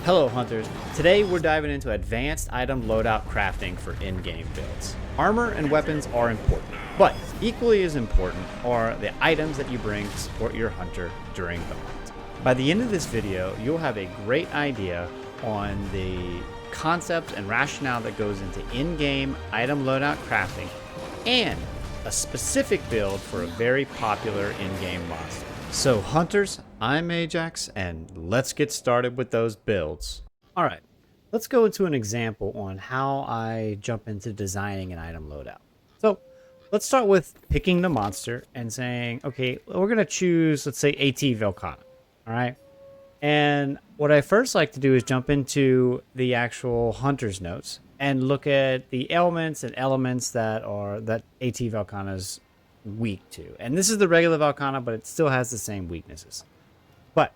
Hello hunters, today we're diving into advanced item loadout crafting for in-game builds. Armor and weapons are important, but equally as important are the items that you bring to support your hunter during the hunt. By the end of this video, you'll have a great idea on the concept and rationale that goes into in-game item loadout crafting and a specific build for a very popular in-game monster. So hunters, I'm Ajax, and let's get started with those builds. All right, let's go into an example on how I jump into designing an item loadout. So let's start with picking the monster and saying, okay, we're gonna choose, let's say AT Velkhana, all right? And what I first like to do is jump into the actual hunter's notes and look at the elements and elements that AT Velkhana's weak to. And this is the regular Velkhana, but it still has the same weaknesses. But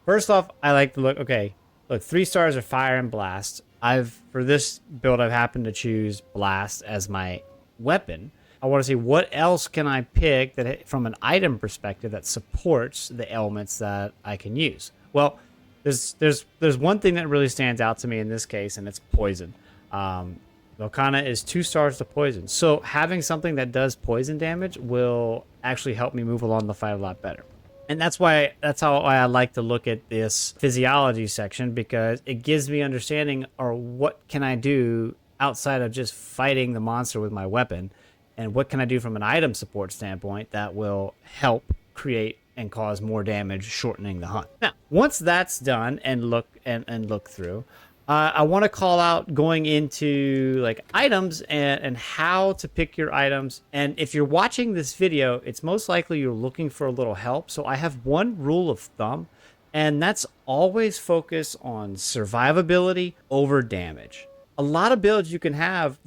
first off, I like to look, okay, look, 3 stars are fire and blast. For this build, I've happened to choose blast as my weapon. I want to see what else can I pick that from an item perspective that supports the elements that I can use. Well, there's one thing that really stands out to me in this case, and it's poison. Velkhana is 2 stars to poison. So having something that does poison damage will actually help me move along the fight a lot better. And that's how I like to look at this physiology section, because it gives me understanding or what can I do outside of just fighting the monster with my weapon, and what can I do from an item support standpoint that will help create and cause more damage, shortening the hunt. Now, once that's done and look through, I want to call out going into like items and how to pick your items. And if you're watching this video, it's most likely you're looking for a little help. So I have one rule of thumb, and that's always focus on survivability over damage. A lot of builds you can have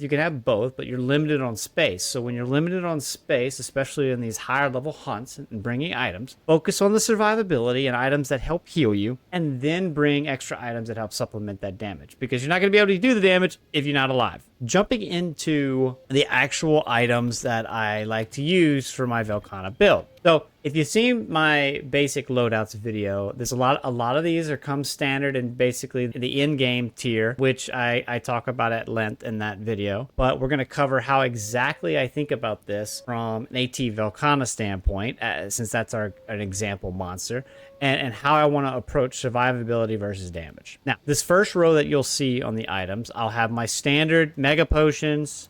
both, but you're limited on space. So when you're limited on space, especially in these higher level hunts and bringing items, focus on the survivability and items that help heal you, and then bring extra items that help supplement that damage, because you're not going to be able to do the damage if you're not alive. Jumping into the actual items that I like to use for my Velkhana build. So if you've seen my basic loadouts video, there's a lot of these come standard in basically the in-game tier, which I talk about at length in that video. But we're going to cover how exactly I think about this from an AT Velkhana standpoint, since that's an example monster, and how I want to approach survivability versus damage. Now, this first row that you'll see on the items, I'll have my standard mega potions,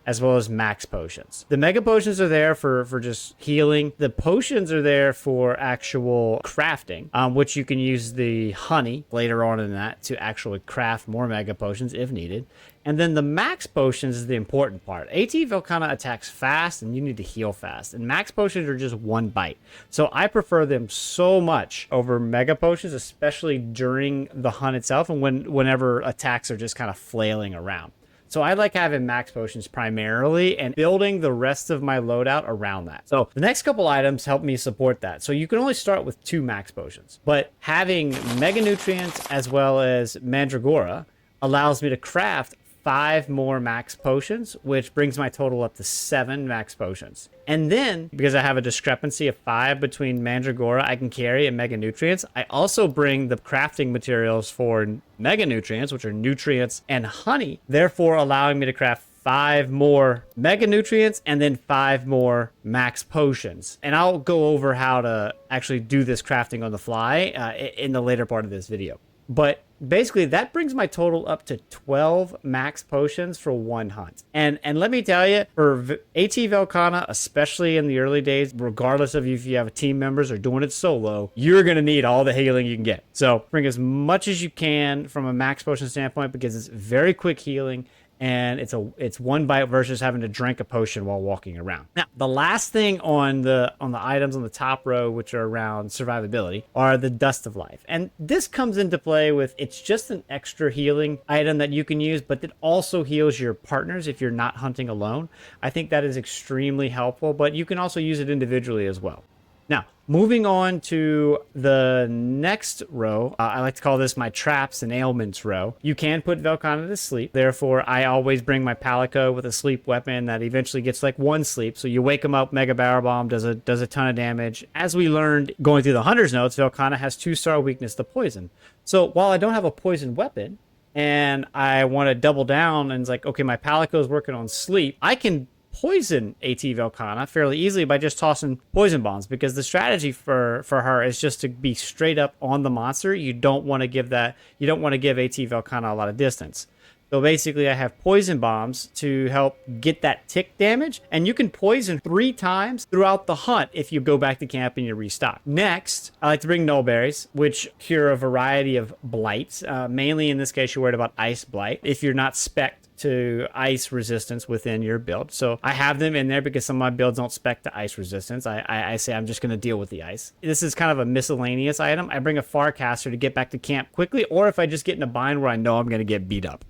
as well as max potions. The mega potions are there for just healing. The potions are there for actual crafting, which you can use the honey later on in that to actually craft more mega potions if needed. And then the max potions is the important part. AT Velkhana attacks fast, and you need to heal fast. And max potions are just 1 bite. So I prefer them so much over mega potions, especially during the hunt itself and whenever attacks are just kind of flailing around. So I like having max potions primarily and building the rest of my loadout around that. So the next couple items help me support that. So you can only start with 2 max potions, but having mega nutrients as well as mandragora allows me to craft 5 more max potions, which brings my total up to 7 max potions. And then, because I have a discrepancy of 5 between mandragora I can carry and mega nutrients, I also bring the crafting materials for mega nutrients, which are nutrients and honey, therefore allowing me to craft 5 more mega nutrients and then 5 more max potions. And I'll go over how to actually do this crafting on the fly in the later part of this video. But basically, that brings my total up to 12 max potions for 1 hunt. And let me tell you, for AT Velkhana, especially in the early days, regardless of if you have team members or doing it solo, you're going to need all the healing you can get. So bring as much as you can from a max potion standpoint, because it's very quick healing. And it's 1 bite versus having to drink a potion while walking around. Now, the last thing on the items on the top row, which are around survivability, are the Dust of Life. And this comes into play with, it's just an extra healing item that you can use, but it also heals your partners if you're not hunting alone. I think that is extremely helpful, but you can also use it individually as well. Now, moving on to the next row, I like to call this my traps and ailments row. You can put Velkhana to sleep. Therefore, I always bring my Palico with a sleep weapon that eventually gets like 1 sleep. So you wake him up, Mega Barrel Bomb does a ton of damage. As we learned going through the Hunter's Notes, Velkhana has 2-star weakness to poison. So while I don't have a poison weapon, and I want to double down and it's like, okay, my Palico is working on sleep, I can poison AT Velkhana fairly easily by just tossing poison bombs, because the strategy for her is just to be straight up on the monster. You don't want to give AT Velkhana a lot of distance. So basically I have poison bombs to help get that tick damage, and you can poison 3 times throughout the hunt if you go back to camp and you restock. Next, I like to bring Nullberries, which cure a variety of blights. Mainly in this case, you're worried about ice blight if you're not spec'd to ice resistance within your build. So I have them in there because some of my builds don't spec to ice resistance. I say I'm just going to deal with the ice. This is kind of a miscellaneous item. I bring a Farcaster to get back to camp quickly, or if I just get in a bind where I know I'm going to get beat up.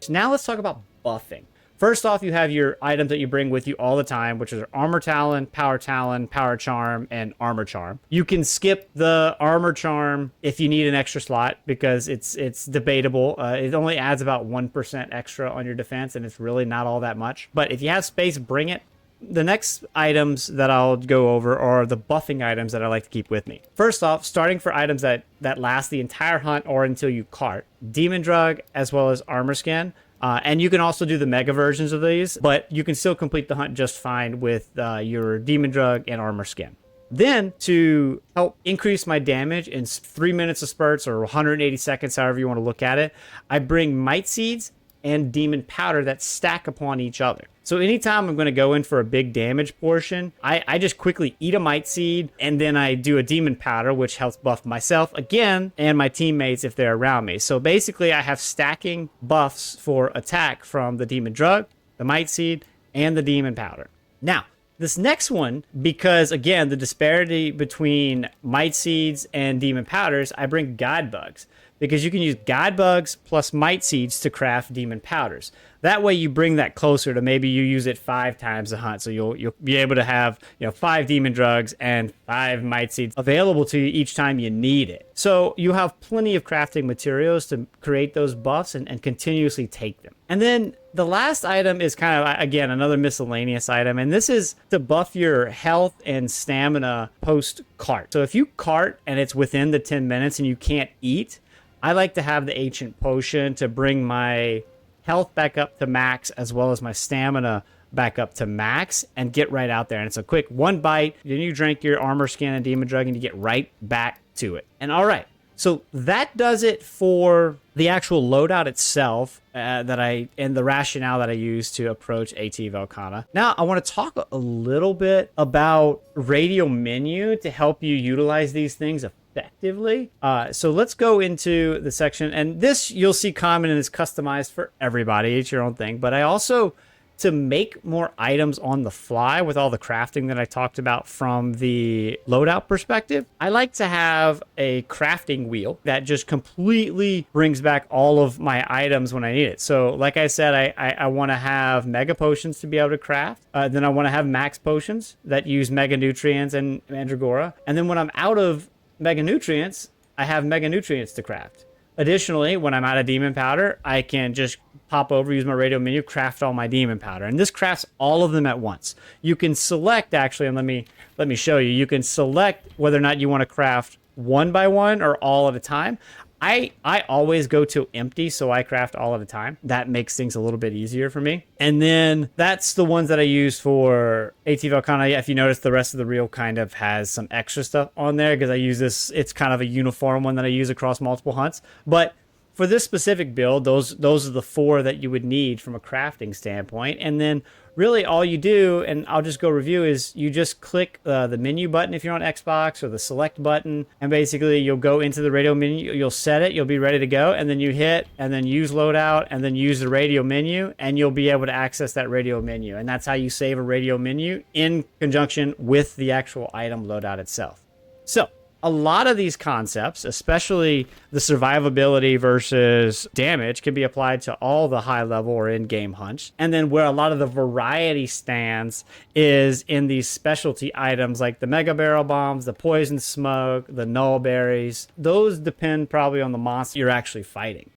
So now let's talk about buffing. First off, you have your items that you bring with you all the time, which are Armor Talon, Power Charm, and Armor Charm. You can skip the Armor Charm if you need an extra slot, because it's debatable. It only adds about 1% extra on your defense, and it's really not all that much. But if you have space, bring it. The next items that I'll go over are the buffing items that I like to keep with me. First off, starting for items that last the entire hunt or until you cart, Demon Drug as well as Armor Skin. And you can also do the mega versions of these, but you can still complete the hunt just fine with your Demon Drug and Armor Skin. Then, to help increase my damage in 3 minutes of spurts or 180 seconds, however you want to look at it, I bring Might Seeds and Demon Powder that stack upon each other. So anytime I'm going to go in for a big damage portion, I just quickly eat a Might Seed, and then I do a Demon Powder, which helps buff myself again and my teammates if they're around me. So basically I have stacking buffs for attack from the Demon Drug, the Might Seed, and the Demon Powder. Now, this next one, because again, the disparity between Might Seeds and Demon Powders, I bring Guide Bugs, because you can use Guide Bugs plus Might Seeds to craft Demon Powders. That way you bring that closer to maybe you use it 5 times a hunt. So you'll be able to have 5 Demon Drugs and 5 Might Seeds available to you each time you need it. So you have plenty of crafting materials to create those buffs and continuously take them. And then the last item is kind of, again, another miscellaneous item. And this is to buff your health and stamina post-cart. So if you cart and it's within the 10 minutes and you can't eat, I like to have the Ancient Potion to bring my health back up to max as well as my stamina back up to max and get right out there. And it's a quick 1 bite, then you drink your Armor Skin and Demon Drug and you get right back to it. And all right, so that does it for the actual loadout itself and the rationale that I use to approach AT Velkhana. Now I want to talk a little bit about Radial Menu to help you utilize these things effectively. So let's go into the section, and this you'll see common and is customized for everybody. It's your own thing, but I also, to make more items on the fly with all the crafting that I talked about from the loadout perspective, I like to have a crafting wheel that just completely brings back all of my items when I need it. So like I said, I want to have Mega Potions to be able to craft. Then I want to have Max Potions that use Mega Nutrients and Mandragora. And then when I'm out of Mega Nutrients, I have Mega Nutrients to craft. Additionally, when I'm out of Demon Powder, I can just pop over, use my Radial Menu, craft all my Demon Powder. And this crafts all of them at once. You can select, actually, and let me show you. You can select whether or not you want to craft 1 by 1 or all at a time. I always go to empty, so I craft all at a time. That makes things a little bit easier for me. And then that's the ones that I use for AT Velkhana. If you notice, the rest of the reel kind of has some extra stuff on there because I use this. It's kind of a uniform one that I use across multiple hunts. But for this specific build, those are the 4 that you would need from a crafting standpoint. And then really all you do, and I'll just go review, is you just click the menu button if you're on Xbox, or the select button, and basically you'll go into the Radial Menu, you'll set it, you'll be ready to go, and then you hit and then use Loadout and then use the Radial Menu, and you'll be able to access that Radial Menu. And that's how you save a Radial Menu in conjunction with the actual item loadout itself. So A lot of these concepts, especially the survivability versus damage, can be applied to all the high level or in-game hunts. And then where a lot of the variety stands is in these specialty items like the mega barrel bombs, the poison smoke, the null berries. Those depend probably on the monster you're actually fighting.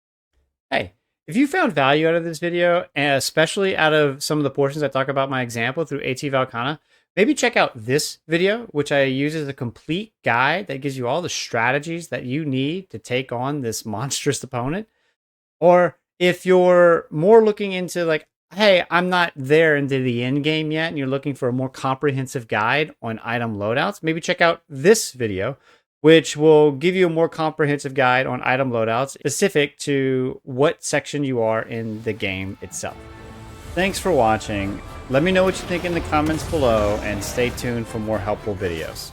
Hey, if you found value out of this video, and especially out of some of the portions I talk about my example through AT Valkana, maybe check out this video, which I use as a complete guide that gives you all the strategies that you need to take on this monstrous opponent. Or if you're more looking into like, hey, I'm not there into the end game yet, and you're looking for a more comprehensive guide on item loadouts, maybe check out this video, which will give you a more comprehensive guide on item loadouts specific to what section you are in the game itself. Thanks for watching. Let me know what you think in the comments below, and stay tuned for more helpful videos.